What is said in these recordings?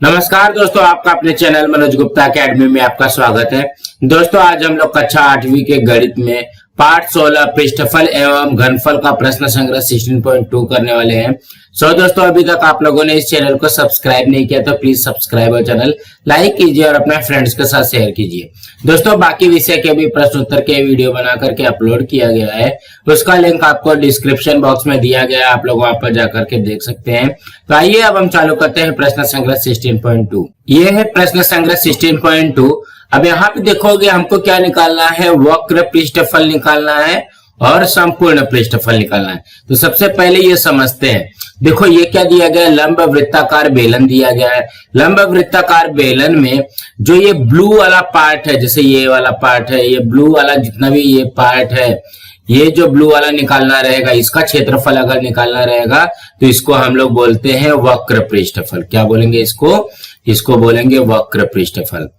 नमस्कार दोस्तों, आपका अपने चैनल मनोज गुप्ता अकेडमी में आपका स्वागत है। दोस्तों, आज हम लोग कक्षा 8वीं के गणित में पाठ 16 पृष्ठफल एवं घनफल का प्रश्न संग्रह 16.2 करने वाले हैं। दोस्तों, अभी तक आप लोगों ने इस चैनल को सब्सक्राइब नहीं किया तो प्लीज सब्सक्राइब और चैनल लाइक कीजिए और अपने फ्रेंड्स के साथ शेयर कीजिए। दोस्तों, बाकी विषय के भी प्रश्न उत्तर के वीडियो बना करके अपलोड किया गया है, उसका लिंक आपको डिस्क्रिप्शन बॉक्स में दिया गया है, आप लोग वहां पर जाकर के देख सकते हैं। तो आइए अब हम चालू करते हैं प्रश्न संग्रह 16.2। ये है प्रश्न संग्रह 16.2। अब यहाँ पे देखोगे हमको क्या निकालना है, वक्र पृष्ठफल निकालना है और संपूर्ण पृष्ठफल निकालना है। तो सबसे पहले ये समझते हैं। देखो ये क्या दिया गया है, लंब वृत्ताकार बेलन दिया गया है। लंब वृत्ताकार बेलन में जो ये ब्लू वाला पार्ट है, जैसे ये वाला पार्ट है, ये ब्लू वाला जितना भी ये पार्ट है, ये जो ब्लू वाला निकालना रहेगा, इसका क्षेत्रफल अगर निकालना रहेगा तो इसको हम लोग बोलते हैं वक्र पृष्ठफल। क्या बोलेंगे इसको बोलेंगे वक्र पृष्ठफल।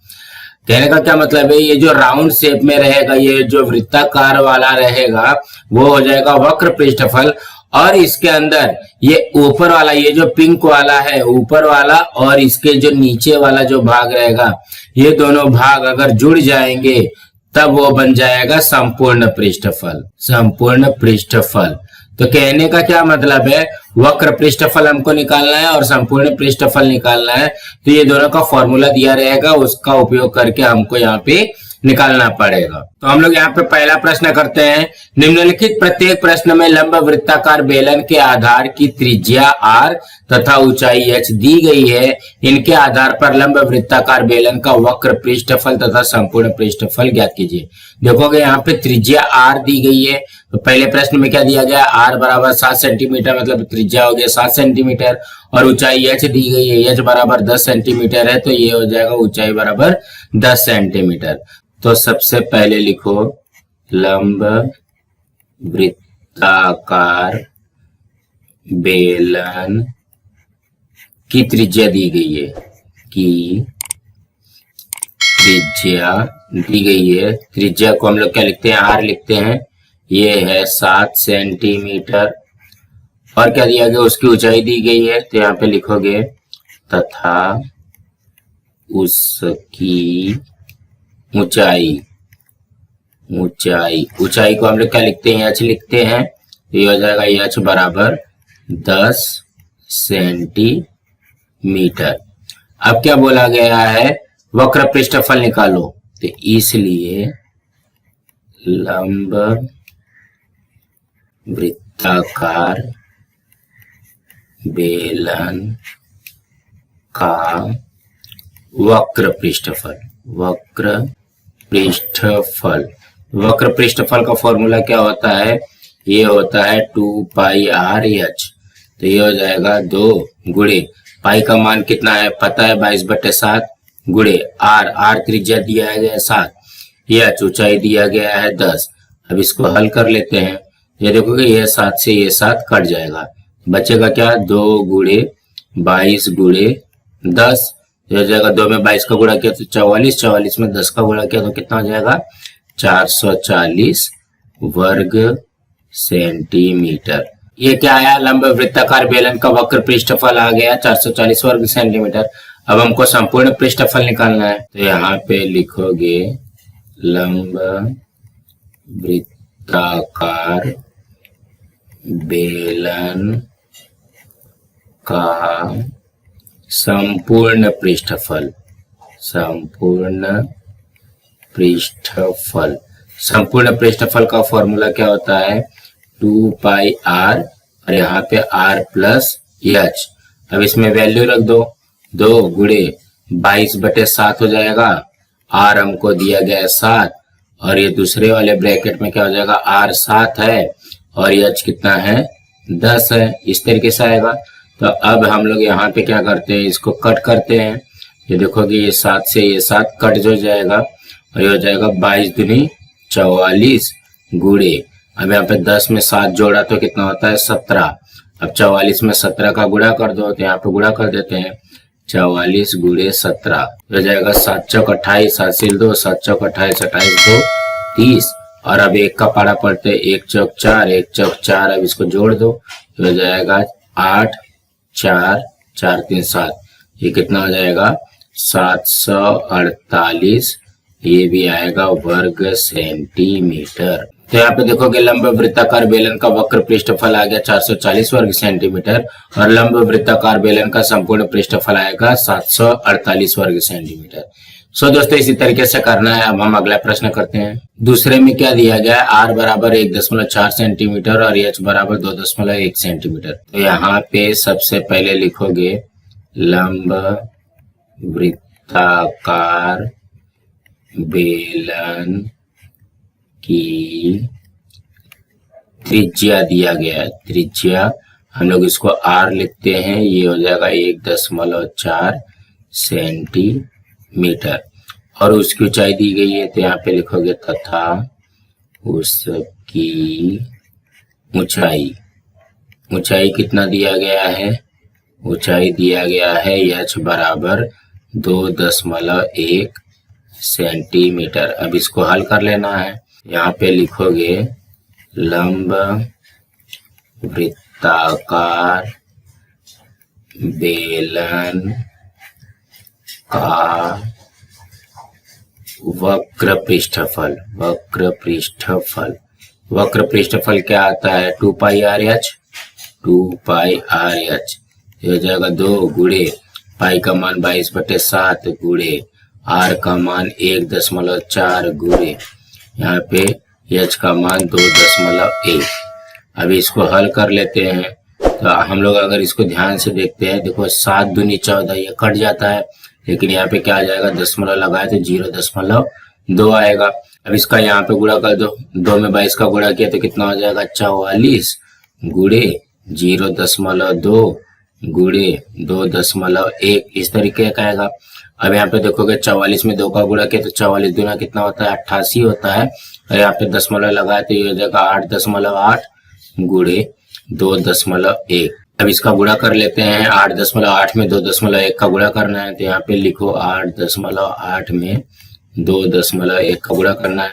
कहने का क्या मतलब है, ये जो राउंड शेप में रहेगा, ये जो वृत्ताकार वाला रहेगा वो हो जाएगा वक्र पृष्ठफल। और इसके अंदर ये ऊपर वाला, ये जो पिंक वाला है ऊपर वाला, और इसके जो नीचे वाला जो भाग रहेगा, ये दोनों भाग अगर जुड़ जाएंगे तब वो बन जाएगा संपूर्ण पृष्ठफल। संपूर्ण पृष्ठफल। तो कहने का क्या मतलब है, वक्र पृष्ठफल हमको निकालना है और संपूर्ण पृष्ठफल निकालना है। तो ये दोनों का फॉर्मूला दिया रहेगा, उसका उपयोग करके हमको यहाँ पे निकालना पड़ेगा। तो हम लोग यहाँ पे पहला प्रश्न करते हैं। निम्नलिखित प्रत्येक प्रश्न में लंब वृत्ताकार बेलन के आधार की त्रिज्या r तथा ऊंचाई h दी गई है। इनके आधार पर लंब वृत्ताकार बेलन का वक्र पृष्ठफल तथा संपूर्ण पृष्ठफल ज्ञात कीजिए। देखोगे यहाँ पे त्रिज्या r दी गई है। तो पहले प्रश्न में क्या दिया गया, r बराबर 7 सेंटीमीटर, मतलब त्रिज्या हो गया 7 सेंटीमीटर, और ऊंचाई h दी गई है, h बराबर 10 सेंटीमीटर है, तो ये हो जाएगा ऊंचाई बराबर 10 सेंटीमीटर। तो सबसे पहले लिखो लंब वृत्ताकार बेलन की त्रिज्या दी गई है, त्रिज्या को हम लोग क्या लिखते हैं, r लिखते हैं। ये है 7 सेंटीमीटर। और क्या दिया गया, उसकी ऊंचाई दी गई है, तो यहाँ पे लिखोगे तथा उसकी ऊंचाई को हम लोग क्या लिखते हैं, h लिखते हैं। तो ये हो जाएगा h बराबर 10 सेंटीमीटर। अब क्या बोला गया है, वक्र पृष्ठफल निकालो। तो इसलिए लंब वृत्ताकार बेलन का वक्र पृष्ठफल का फॉर्मूला क्या होता है, ये होता है 2 पाई आर एच। तो ये हो जाएगा 2 गुणे पाई का मान कितना है पता है, 22/7 गुणे आर त्रिज्या दिया गया 7, एच ऊंचाई दिया गया है 10। अब इसको हल कर लेते हैं। ये देखोगे ये 7 से ये 7 कट जाएगा, बचेगा क्या, 2 गुणे 22 गुणे 10। हो जाएगा 2 में 22 का गुणा किया तो 44, 44 में 10 का गुणा किया तो कितना हो जाएगा 440 वर्ग सेंटीमीटर। ये क्या आया, लंब वृत्ताकार बेलन का वक्र पृष्ठफल आ गया 440 वर्ग सेंटीमीटर। अब हमको संपूर्ण पृष्ठफल निकालना है। तो यहाँ पे लिखोगे लंब वृत्ताकार बेलन का संपूर्ण पृष्ठफल का फॉर्मूला क्या होता है, 2 पाई आर और यहाँ पे r प्लस एच। अब इसमें वैल्यू रख दो, 2 गुणे 22/7 हो जाएगा, r हमको दिया गया है 7, और ये दूसरे वाले ब्रैकेट में क्या हो जाएगा, r 7 है और h कितना है 10 है। इस तरीके से आएगा। तो अब हम लोग यहाँ पे क्या करते हैं, इसको कट करते हैं। ये देखोगे ये 7 से ये 7 कट जो जाएगा, और ये हो जाएगा 22 दूनी 44 गुणे, अब यहाँ पे 10 में 7 जोड़ा तो कितना होता है 17। अब 44 में 17 का गुणा कर दो, तो यहाँ पे गुणा कर देते हैं, 44 गुणे 17 हो जाएगा 7 चौक 28, 7 सिल 2, 7 चौक 28, 28 2 30। और अब एक का पारा पढ़ते, 1 चौक 4, 1 चौक 4, अब इसको जोड़ दो, हो जाएगा 8 4 4 3 7। ये कितना हो जाएगा 748, ये भी आएगा वर्ग सेंटीमीटर। तो यहाँ पे देखोगे लंब वृत्ताकार बेलन का वक्र पृष्ठफल आ गया 440 वर्ग सेंटीमीटर और लंब वृत्ताकार बेलन का संपूर्ण पृष्ठफल आएगा 748 वर्ग सेंटीमीटर। सो दोस्तों इसी तरीके से करना है। अब हम अगला प्रश्न करते हैं। दूसरे में क्या दिया गया है, r बराबर 1.4 सेंटीमीटर और h बराबर 2.1 सेंटीमीटर। तो यहाँ पे सबसे पहले लिखोगे लंब वृत्ताकार बेलन की त्रिज्या दिया गया है। त्रिज्या हम लोग इसको r लिखते हैं, ये हो जाएगा 1.4 सेंटीमीटर और उसकी ऊंचाई दी गई है। तो यहाँ पे लिखोगे तथा उसकी ऊंचाई, ऊंचाई कितना दिया गया है, ऊंचाई दिया गया है h बराबर 2.1 सेंटीमीटर। अब इसको हल कर लेना है। यहाँ पे लिखोगे लंब वृत्ताकार बेलन का वक्र पृष्ठफल, वक्र पृष्ठफल, वक्र पृष्ठफल क्या आता है 2 पाई आर एच, 2 पाई आर एच। ये हो जाएगा 2 गुणे पाई का मान 22/7 गुणे आर का मान 1.4 गुणे यहाँ पे एच का मान 2.1। अब इसको हल कर लेते हैं। तो हम लोग अगर इसको ध्यान से देखते हैं, देखो 7 दूनी 14, ये कट जाता है, लेकिन यहाँ पे क्या आ जाएगा, दशमलव लगाए तो 0.2 आएगा। अब इसका यहाँ पे गुणा कर दो, 2 में 22 का गुणा किया तो कितना हो जाएगा 44 गुणे 0.2 गुणे 2.1, इस तरीके का आएगा। अब यहाँ पे देखोगे 44 में 2 का गुणा किया तो 44 दूना कितना होता है 88 होता है और यहाँ पे दशमलव लगाए तो ये हो जाएगा 8.8 गुणे 2.1। अब इसका गुणा कर लेते हैं। 8.8 में 2.1 का गुणा करना है तो यहाँ पे लिखो 8.8 में 2.1 का गुणा करना है।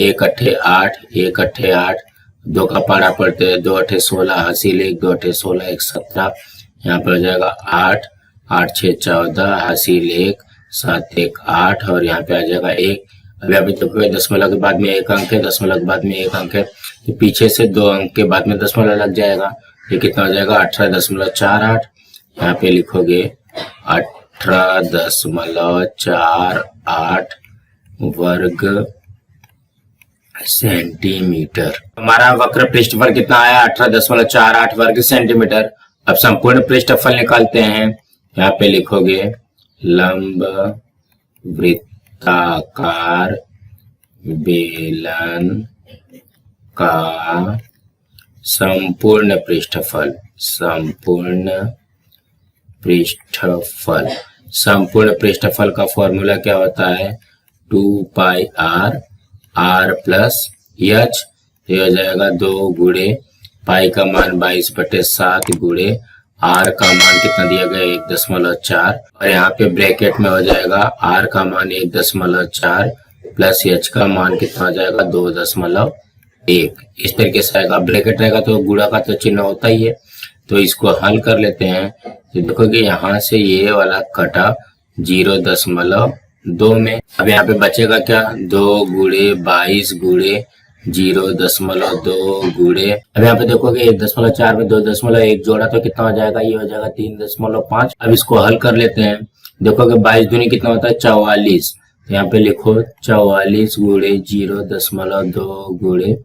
1 अट्ठे 8, 1 अट्ठे 8, 2 का पारा पड़ते हैं, 2 अट्ठे 16 हासिल 1, 2 अट्ठे 16 1 17, यहाँ पर हो जाएगा 8, 8 6 14 हासिल 1, 7 1 8 और यहाँ पे आ जाएगा 1। अब यहाँ पे देखोगे दशमलव के बाद में 1 अंक है, दशमलव के बाद में 1 अंक है, तो पीछे से 2 अंक के बाद में दशमलव लग जाएगा। ये कितना हो जाएगा 18.48। यहाँ पे लिखोगे 18.48 वर्ग सेंटीमीटर। हमारा वक्र पृष्ठफल कितना आया 18.48 वर्ग सेंटीमीटर। अब संपूर्ण पृष्ठफल निकालते हैं। यहाँ पे लिखोगे लंब वृत्ताकार बेलन का संपूर्ण पृष्ठफल, संपूर्ण पृष्ठफल, संपूर्ण पृष्ठफल का फॉर्मूला क्या होता है 2 पाई आर, आर प्लस एच, ये हो जाएगा 2 गुणे पाई का मान 22/7 गुणे आर का मान कितना दिया गया 1.4 और यहाँ पे ब्रैकेट में हो जाएगा आर का मान 1.4 प्लस एच का मान कितना हो जाएगा 2.1। इस तरीके से आएगा। ब्रैकेट रहेगा तो गुणा का तो चिन्ह होता ही है। तो इसको हल कर लेते हैं। तो देखोगे यहाँ से ये वाला कटा 0.2 में। अब यहाँ पे बचेगा क्या 2 गुणे 22 गुणे 0.2 गुणे, अब यहाँ पे देखोगे 1.4 में 2.1 जोड़ा तो कितना हो जाएगा, ये हो जाएगा 3.5। अब इसको हल कर लेते हैं। देखोगे 22 दूनी कितना होता है 44, तो यहाँ पे लिखो 44 गुणे 0.2 गुणे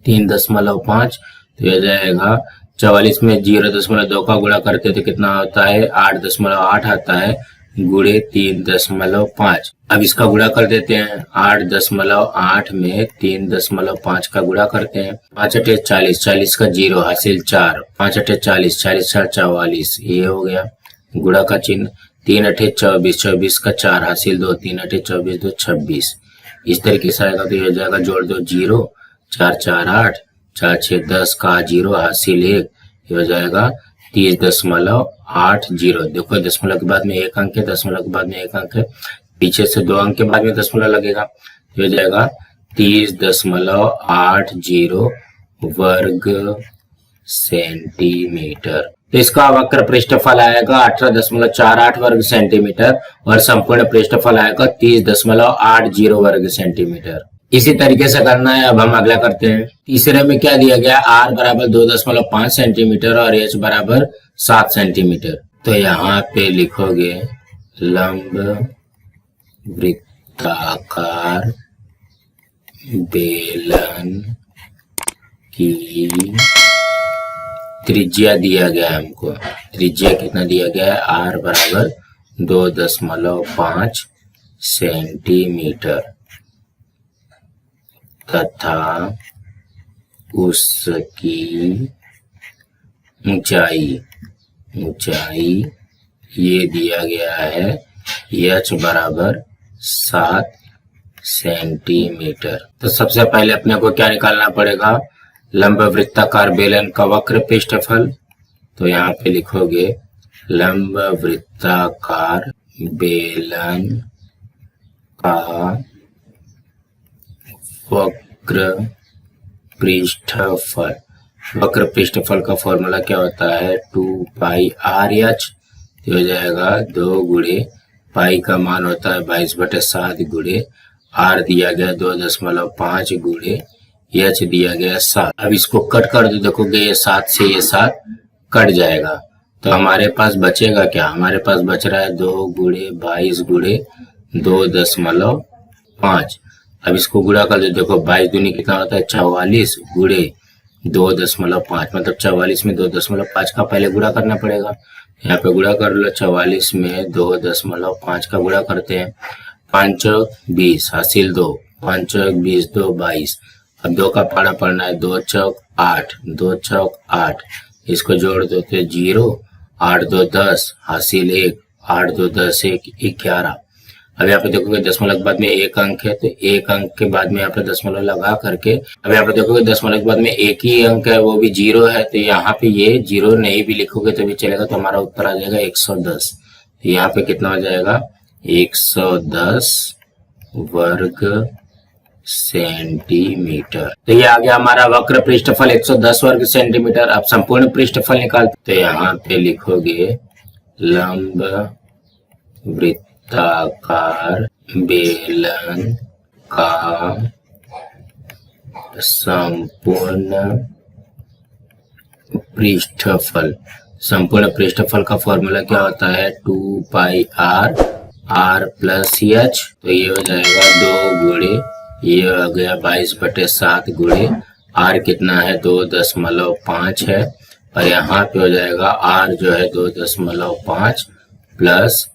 3.5, तो ये जाएगा 44 में 0.2 का गुणा करते तो कितना होता है 8.8 आता है गुणे 3.5। अब इसका गुणा कर देते हैं। 8.8 में 3.5 का गुणा करते हैं। 5 अठे 40, 40 का 0 हासिल 4, 5 अठे 40, 40 4 44, ये हो गया गुणा का चिन्ह। 3 अठे 24, 24 का 4 हासिल 2, 3 अठे 24 2 26, इस तरीके से आएगा। तो ये हो जाएगा जोड़ दो 0, 4 4 8, 4 6 10 का 0 हासिल 1, ये हो जाएगा 30.80। देखो दशमलव के बाद में 1 अंक है, दशमलव के बाद में 1 अंक है, पीछे से 2 अंक के बाद में दशमलव लगेगा, हो जाएगा 30.80 वर्ग सेंटीमीटर। तो इसका वक्र पृष्ठफल आएगा 18.48 वर्ग सेंटीमीटर और संपूर्ण पृष्ठफल आएगा 30.80 वर्ग सेंटीमीटर। इसी तरीके से करना है। अब हम अगला करते हैं। तीसरे में क्या दिया गया, r बराबर 2.5 सेंटीमीटर और h बराबर 7 सेंटीमीटर। तो यहाँ पे लिखोगे लंब वृत्ताकार बेलन की त्रिज्या दिया गया है हमको। त्रिज्या कितना दिया गया है, r बराबर 2.5 सेंटीमीटर तथा उसकी ऊंचाई ये दिया गया है h बराबर 7 सेंटीमीटर। तो सबसे पहले अपने को क्या निकालना पड़ेगा, लंब वृत्ताकार बेलन का वक्र पृष्ठफल। तो यहाँ पे लिखोगे लंब वृत्ताकार बेलन का वक्र पृष्ठफल। वक्र पृष्ठफल का फॉर्मूला क्या होता है, 2 पाई आर एच हो जाएगा 2 गुणे पाई का मान होता है 22/7 गुणे आर दिया गया 2.5 गुणे एच दिया गया 7। अब इसको कट कर दो, देखोगे ये 7 से ये 7 कट जाएगा। तो हमारे पास बचेगा क्या, हमारे पास बच रहा है 2 गुणे 22 गुणे 2.5। अब इसको गुणा कर दो, देखो 22 दूनी कितना होता है 44 गुणे 2.5, मतलब 44 में 2.5 का पहले गुणा करना पड़ेगा। यहाँ पे गुणा कर लो, 44 में 2.5 का गुणा करते हैं। 5 20 हासिल 2, 5 20 2 22। अब 2 का पारा पढ़ना है, 2 चौक 8, 2 चौक 8, इसको जोड़ दो तो 0, 8 2 10 हासिल 1, 8 2 10 1 11। अब यहाँ पे देखोगे दशमलव के बाद में एक अंक है, तो एक अंक के बाद में यहाँ पे दशमलव लगा करके, अब यहाँ पे देखोगे दशमलव के बाद में एक ही अंक है, वो भी 0 है। तो यहाँ पे ये 0 नहीं भी लिखोगे तो भी चलेगा। तो हमारा उत्तर आ जाएगा 110। तो यहाँ पे कितना हो जाएगा 110 वर्ग सेंटीमीटर। तो ये आ गया हमारा वक्र पृष्ठफल 110 वर्ग सेंटीमीटर। अब संपूर्ण पृष्ठफल निकालते। तो यहाँ पे लिखोगे लंब वृत्ताकार बेलन का संपूर्ण पृष्ठफल। संपूर्ण पृष्ठफल का फॉर्मूला क्या होता है, 2 पाई आर प्लस एच। तो ये हो जाएगा 2 गुणे, ये हो गया 22/7 गुणे आर कितना है 2.5 है, और यहाँ पे हो जाएगा आर जो है 2.5 प्लस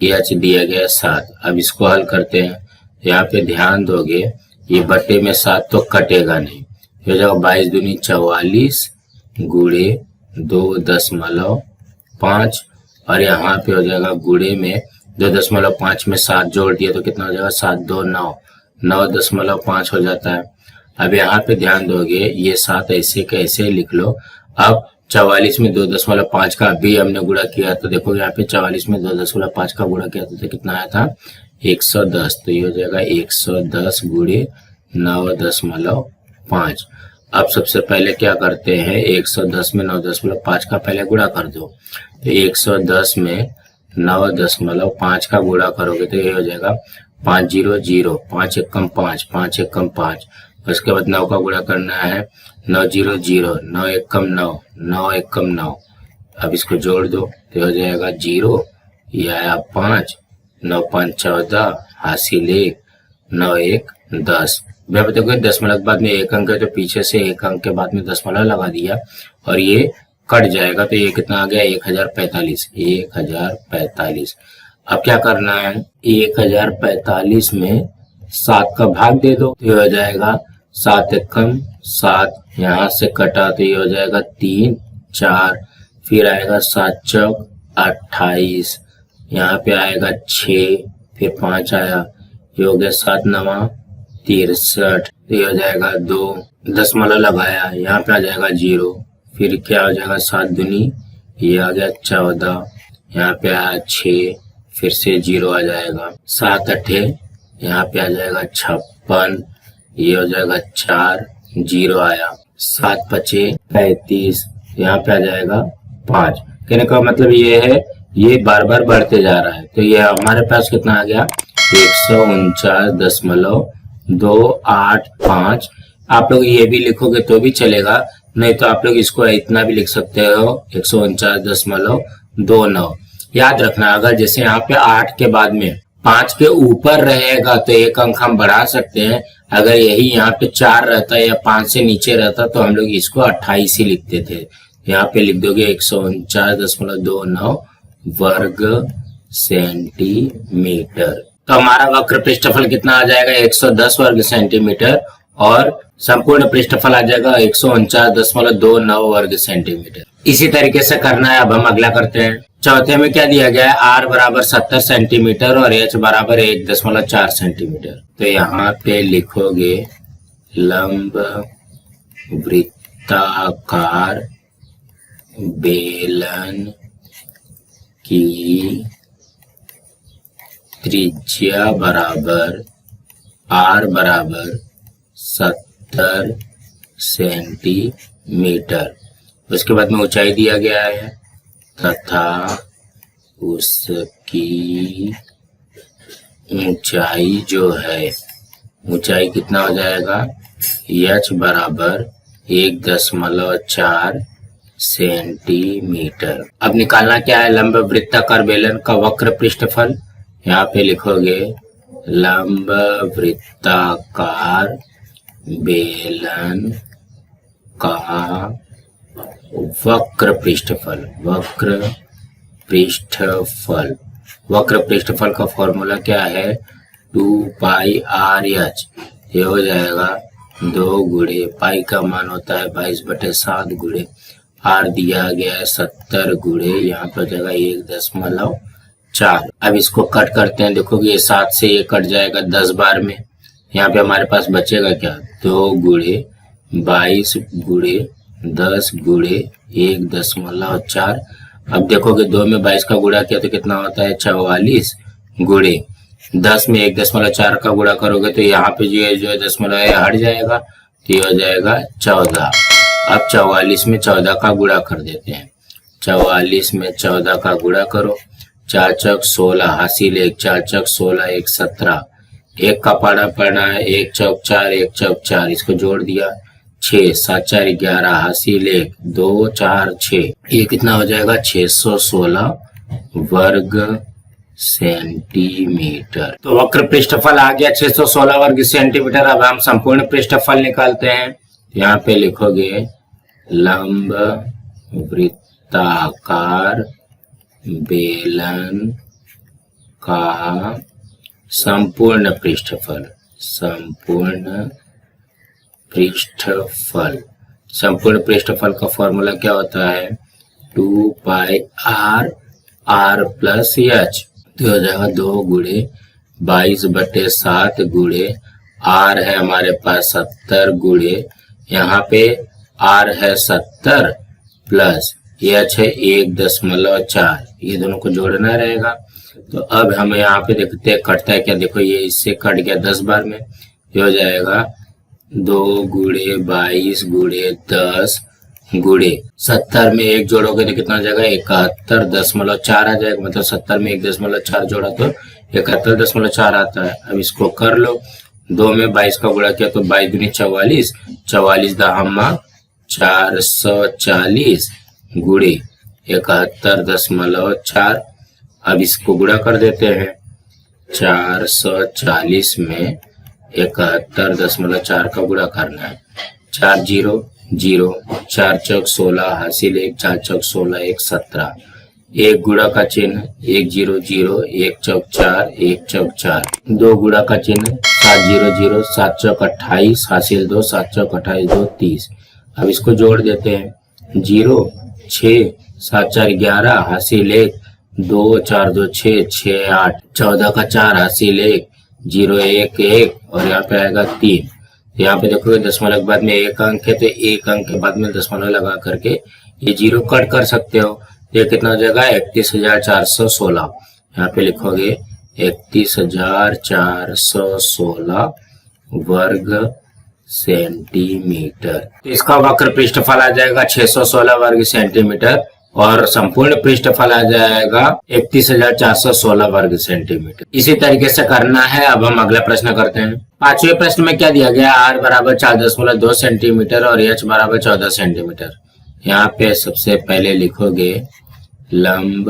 एच दिया गया 7। अब इसको हल करते हैं। यहाँ पे ध्यान दोगे ये बटे में 7 तो कटेगा नहीं, हो जाएगा 22 दूनी 44 गुणे 2.5, और यहाँ पे हो जाएगा गुणे में 2.5 में 7 जोड़ दिया तो कितना हो जाएगा 7 2 9, 9.5 हो जाता है। अब यहाँ पे ध्यान दोगे ये 7 ऐसे कैसे लिख लो। अब 44 में 2.5 का भी हमने गुणा किया, तो देखो यहाँ पे 44 में 2.5 का गुणा किया तो कितना आया था 110। तो ये हो जाएगा 110 गुणे 9.5। अब सबसे पहले क्या करते हैं, 110 में 9.5 का पहले गुणा कर दो। तो 110 में 9.5 का गुणा करोगे तो ये हो जाएगा 5 0 0, 5 एकम 5, 5 एकम 5। उसके बाद 9 का गुणा करना है, 9 0 0, 9 एकम 9, 9 एकम 9। अब इसको जोड़ दो तो हो जाएगा 0, ये आया 5, 9 5 14 हासिल 1, 9 1 10। मैं बताऊंगा दशमलव के बाद में एक अंक है तो पीछे से एक अंक के बाद में दशमलव लगा दिया और ये कट जाएगा। तो ये कितना आ गया 1045, 1045। अब क्या करना है, 1045 में 7 का भाग दे दो तो ये हो जाएगा 7 एकम 7, यहाँ से कटा तो ये हो जाएगा 3 4, फिर आएगा 7 चौक 28, यहाँ पे आएगा 6, फिर 5 आया, ये हो गया 7 9 63, ये हो जाएगा 2, दशमलव लगाया यहाँ पे आ जाएगा 0, फिर क्या हो जाएगा 7 दूनी, ये आ गया 14, यहाँ पे आया 6, फिर से 0 आ जाएगा, 7 8, यहाँ पे आ जाएगा 56, ये हो जाएगा 4, 0 आया, 7 5 35, यहाँ पे आ जाएगा 5। कहने का मतलब ये है ये बार बार बढ़ते जा रहा है। तो ये हमारे पास कितना आ गया 149.285। आप लोग ये भी लिखोगे तो भी चलेगा, नहीं तो आप लोग इसको इतना भी लिख सकते हो 149.29। याद रखना अगर जैसे यहाँ पे 8 के बाद में 5 के ऊपर रहेगा तो एक अंक हम बढ़ा सकते हैं। अगर यही यहाँ पे 4 रहता या 5 से नीचे रहता तो हम लोग इसको 28 ही लिखते थे। यहाँ पे लिख दोगे 149.29 वर्ग सेंटीमीटर। तो हमारा वक्र पृष्ठफल कितना आ जाएगा 110 वर्ग सेंटीमीटर और संपूर्ण पृष्ठफल आ जाएगा 149.29 वर्ग सेंटीमीटर। इसी तरीके से करना है। अब हम अगला करते हैं। चौथे में क्या दिया गया है r बराबर 70 सेंटीमीटर और h बराबर 1.4 सेंटीमीटर। तो यहाँ पे लिखोगे लंब वृत्ताकार बेलन की त्रिज्या बराबर r बराबर 70 सेंटीमीटर। उसके बाद में ऊंचाई दिया गया है तथा उसकी ऊंचाई जो है ऊंचाई कितना हो जाएगा h बराबर 1.4 सेंटीमीटर। अब निकालना क्या है लंब वृत्ताकार बेलन का वक्र पृष्ठफल। यहाँ पे लिखोगे लंब वृत्ताकार बेलन का वक्र पृष्ठफल। वक्र पृष्ठफल का फॉर्मूला क्या है 2πr(h). ये हो जाएगा 2 गुणे पाई का मान होता है 22/7 गुणे r दिया गया है 70 गुणे यहाँ पर हो जाएगा 1.4। अब इसको कट करते हैं। देखोगे ये 7 से ये कट जाएगा 10 बार में। यहाँ पे हमारे पास बचेगा क्या 2 गुणे 22 गुणे 10 गुणे 1.4। अब देखोगे 2 में 22 का गुणा किया तो कितना होता है 44 गुणे 10 में 1.4 का गुणा करोगे तो यहाँ पे जो है दशमलव है हट जाएगा तो ये हो जाएगा 14। अब 44 में 14 का गुणा कर देते हैं। 44 में 14 का गुणा करो 4 चौक 16 हासिल 1 4 चौक 16 1 17 एक का पाड़ा पड़ना है 1 चौक 4 1 चौक 4 इसको जोड़ दिया 6 7 4 11 हासिल 1 2 4 6 ये कितना हो जाएगा 616 वर्ग सेंटीमीटर। तो वक्र पृष्ठफल आ गया 616 वर्ग सेंटीमीटर। अब हम संपूर्ण पृष्ठफल निकालते हैं। यहाँ पे लिखोगे लंब वृत्ताकार बेलन का संपूर्ण पृष्ठफल। संपूर्ण पृष्ठफल का फॉर्मूला क्या होता है 2πr r+h। तो हो जाएगा 2 गुणे 22/7 गुणे r है हमारे पास 70 गुणे यहाँ पे r है 70 प्लस h है 1.4। ये दोनों को जोड़ना रहेगा। तो अब हम यहाँ पे देखते हैं कटता है क्या। देखो ये इससे कट गया 10 बार में। ये हो जाएगा 2 गुणे 22 गुणे 10 गुणे 70 में 1 जोड़ोगे तो कितना हो जाएगा 71.4 आ जाएगा। मतलब 70 में 1.4 जोड़ा तो 71.4 आता है। अब इसको कर लो 2 में 22 का गुणा किया तो 22 दूनी 44 44 दहम्मा 440 गुणे 71.4। अब इसको गुणा कर देते हैं 440 में 71.4 का गुणा करना है 4 0 0 4 चौक 16 हासिल 1 4 चौक 16 1 17 एक गुणा का चिन्ह 1 0 0 1 चौक 4 1 चौक 4 2 गुणा का चिन्ह 7 0 0 7 चौक 28 हासिल 2 7 चौक 28 2 30। अब इसको जोड़ देते हैं 0 6 7 4 11 हासिल 1 2 4 2 6 6 8 14 का 4 हासिल 1 0 1 1 और यहाँ पे आएगा 3। यहाँ पे देखोगे दशमलव के बाद में 1 अंक है तो 1 अंक के बाद में दशमलव लगा करके ये 0 कट कर सकते हो। ये कितना हो जाएगा 31,416। यहाँ पे लिखोगे 31,416 वर्ग सेंटीमीटर। इसका वक्र पृष्ठफल आ जाएगा 616 वर्ग सेंटीमीटर। और संपूर्ण पृष्ठफल आ जाएगा 31,416 वर्ग सेंटीमीटर। इसी तरीके से करना है। अब हम अगला प्रश्न करते हैं। पांचवें प्रश्न में क्या दिया गया, r बराबर 4.2 सेंटीमीटर और h बराबर 14 सेंटीमीटर। यहाँ पे सबसे पहले लिखोगे लंब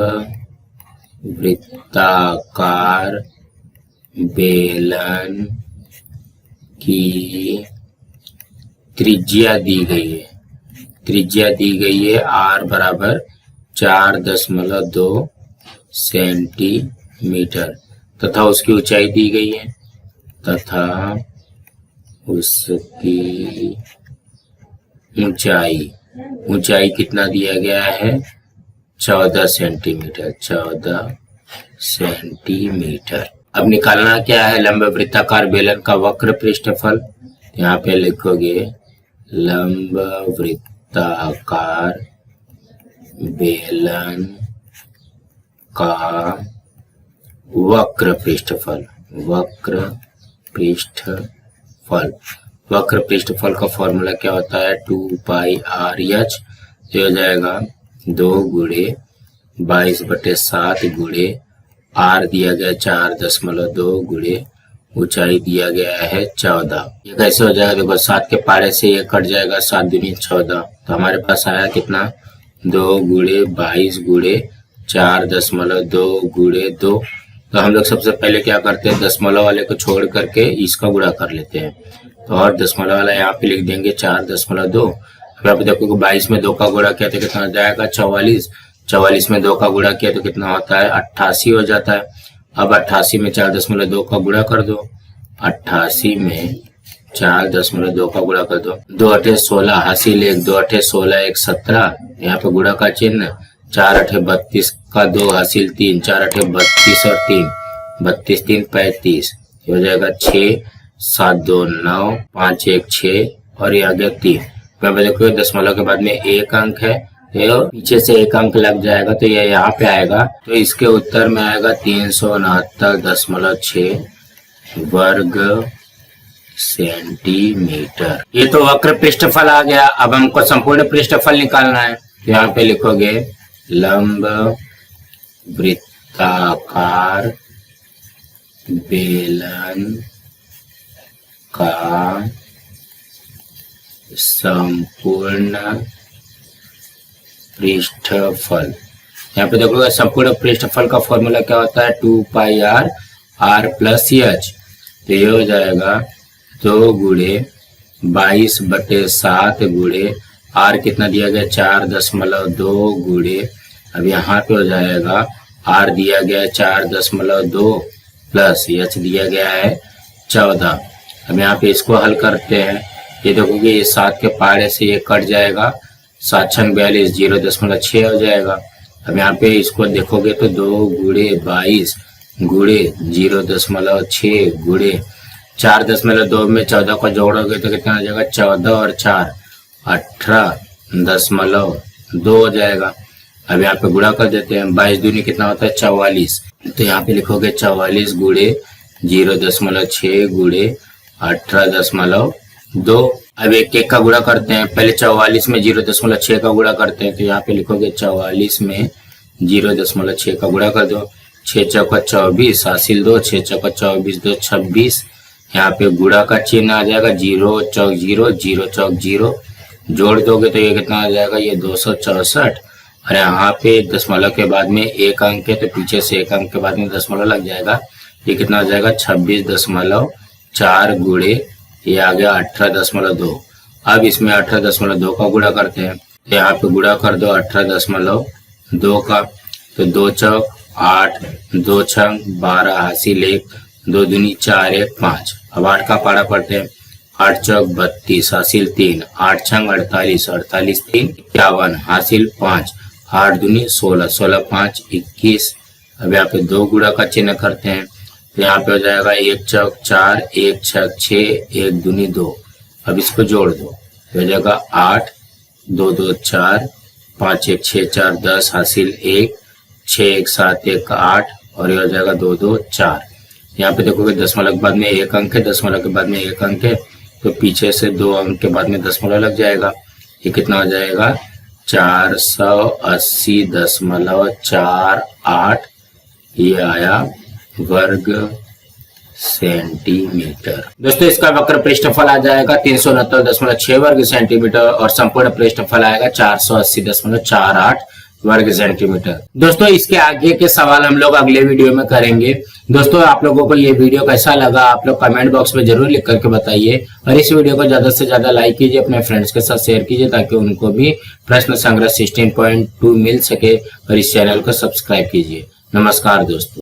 वृत्ताकार बेलन की त्रिज्या दी गई है। त्रिज्या दी गई है r बराबर 4.2 सेंटीमीटर तथा उसकी ऊंचाई दी गई है तथा उसकी ऊंचाई कितना दिया गया है, 14 सेंटीमीटर। 14 सेंटीमीटर। अब निकालना क्या है, लंब वृत्ताकार बेलन का वक्र पृष्ठफल। यहाँ पे लिखोगे लंब वृत्ताकार बेलन का वक्र पृष्ठफल। वक्र पृष्ठफल का फॉर्मूला क्या होता है, 2 पाई आर एच। ये हो जाएगा 2 गुणे 22/7 गुणे आर दिया गया 4.2 गुणे ऊंचाई दिया गया है 14। ये कैसे हो जाएगा, देखो 7 के पारे से ये कट जाएगा, 7 दूनी 14। तो हमारे पास आया कितना, 2 गुणे 22 गुणे 4.2 गुणे 2। तो हम लोग सबसे पहले क्या करते हैं, दशमलव वाले को छोड़ करके इसका गुणा कर लेते हैं। तो और दशमलव वाला यहाँ पे लिख देंगे 4.2। अब आप देखो 22 में 2 का गुणा किया तो कितना हो जाएगा, 44। 44 में 2 का गुणा किया तो कितना होता है, 88 हो जाता है। अब 88 में 4.2 का गुणा कर दो। 88 में 4.2 का गुणा कर दो। 2 8 16 हासिल 1, 2 8 16 1 17। यहाँ पे गुणा का चिन्ह, 4 8 32 का 2 हासिल 3, 4 8 32 और 3 32 3 35। ये हो जाएगा 6 7 2 9 5 1 6 और ये आ गया 3। देखो दशमलव के बाद में एक अंक है तो पीछे से एक अंक लग जाएगा तो ये यहाँ पे आएगा। तो इसके उत्तर में आएगा 369.6 वर्ग सेंटीमीटर। ये तो वक्र पृष्ठफल आ गया। अब हमको संपूर्ण पृष्ठफल निकालना है। तो यहाँ पे लिखोगे लंब वृत्ताकार बेलन का संपूर्ण पृष्ठफल। यहाँ पे देखो संपूर्ण पृष्ठफल का फॉर्मूला क्या होता है, 2 पाई आर प्लस एच। तो ये हो जाएगा 2 गुणे 22/7 गुणे आर कितना दिया गया, 4.2 गुणे, अब यहाँ पे हो जाएगा आर दिया गया है 4.2 प्लस एच दिया गया है 14। अब यहाँ पे इसको हल करते हैं। ये देखोगे ये 7 के पारे से ये कट जाएगा, 7 6 42 0.6 हो जाएगा। अब यहाँ पे इसको देखोगे तो 2 गुणे 22 गुणे 0.6 गुणे 4.2 में 14 को जोड़ोगे तो कितना हो जाएगा, 14 और 4 18.2 हो जाएगा। अब यहाँ पे गुणा कर देते हैं, 22 दूनी कितना होता है, 44। तो यहाँ पे लिखोगे 44 गुणे 0.6 गुणे 18.2। अब एक का गुणा करते हैं। पहले 44 में 0.6 का गुणा करते हैं। तो यहाँ पे लिखोगे 44 में 0.6 का गुणा कर दो। 6 चौका 24 हासिल 2, 6 चौका 24 2 26। यहाँ पे गुणा का चिन्ह आ जाएगा, 0 चौक 0 0 चौक 0। जोड़ दोगे तो ये कितना आ जाएगा, ये 264। और यहाँ पे दशमलव के बाद में एक अंक है तो पीछे से एक अंक के बाद में दशमलव लग जाएगा। ये कितना हो जाएगा, 26.4 गुणे ये आ गया 18.2। अब इसमें 18.2 का गुणा करते हैं। तो यहाँ पे गुणा कर दो 18.2 का। तो 2 चौक 8 2 छंग 12 हासिल 1, 2 दूनी 4 1 5। अब 8 का पारा पढ़ते हैं। 8 चौक 32 हासिल 3, 8 छंग 48 48 3 51 हासिल 5, 8 दूनी 16 16 5 21। अब यहाँ पे 2 गुणा का चिन्ह करते हैं। तो यहाँ पे हो जाएगा 1 चौक 4 1 छक 6 1 दूनी 2। अब इसको जोड़ दो, हो जाएगा 8 2 2 4 5 1 6 4 10 हासिल 1 6 1 7 1 8 और ये हो जाएगा 2 2 4। यहाँ पे देखोगे दशमलव के बाद में एक अंक है, दशमलव के बाद में एक अंक है तो पीछे से 2 अंक के बाद में दशमलव लग जाएगा। ये कितना हो जाएगा, 480.48 ये आया वर्ग सेंटीमीटर। दोस्तों इसका वक्र पृष्ठफल आ जाएगा 369.6 वर्ग सेंटीमीटर और संपूर्ण पृष्ठफल आएगा 480.48 वर्ग सेंटीमीटर। दोस्तों इसके आगे के सवाल हम लोग अगले वीडियो में करेंगे। दोस्तों आप लोगों को ये वीडियो कैसा लगा आप लोग कमेंट बॉक्स में जरूर लिख करके बताइए और इस वीडियो को ज्यादा से ज्यादा लाइक कीजिए, अपने फ्रेंड्स के साथ शेयर कीजिए ताकि उनको भी प्रश्न संग्रह 16.2 मिल सके और इस चैनल को सब्सक्राइब कीजिए। नमस्कार दोस्तों।